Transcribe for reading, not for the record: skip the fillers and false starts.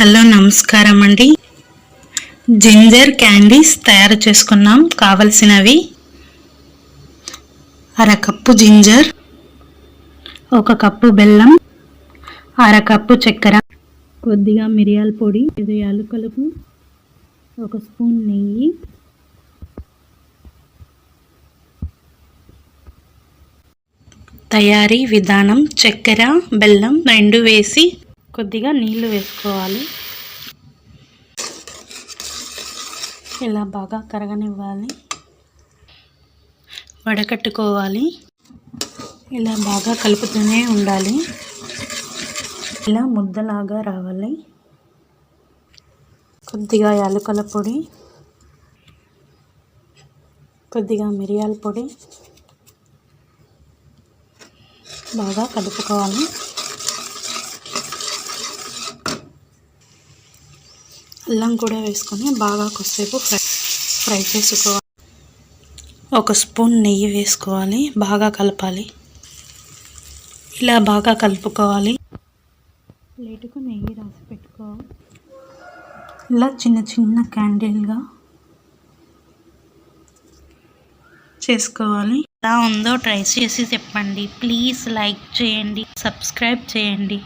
Hello నమస్కారం అండి. Ginger candies తయారు చేసుకున్నాం. కావలసినవి అరకప్పు జింజర్, 1 కప్పు బెల్లం, అరకప్పు చక్కెర, కొద్దిగా మిరియాల పొడి, 5 యాలకులకు, 1 స్పూన్ నెయ్యి. తయారీ విధానం: చక్కెర బెల్లం 2 వేసి కొద్దిగా నీళ్లు వేసుకోవాలి. ఇలా బాగా కరగనివ్వాలి, వడకట్టుకోవాలి. ఇలా బాగా కలుపుతూనే ఉండాలి. ఇలా ముద్దలాగా రావాలి. కొద్దిగా యాలకుల పొడి, కొద్దిగా మిరియాల పొడి బాగా కలుపుకోవాలి. అల్లం కూడా వేసుకొని బాగా కొద్దిసేపు ఫ్రై చేసుకోవాలి. 1 స్పూన్ నెయ్యి వేసుకోవాలి. బాగా కలపాలి. ఇలా బాగా కలుపుకోవాలి. ప్లేటుకు నెయ్యి రాసి పెట్టుకోవాలి. ఇలా చిన్న చిన్న క్యాండిల్గా చేసుకోవాలి. ఎలా ఉందో ట్రై చేసి చెప్పండి. ప్లీజ్ లైక్ చేయండి, సబ్స్క్రైబ్ చేయండి.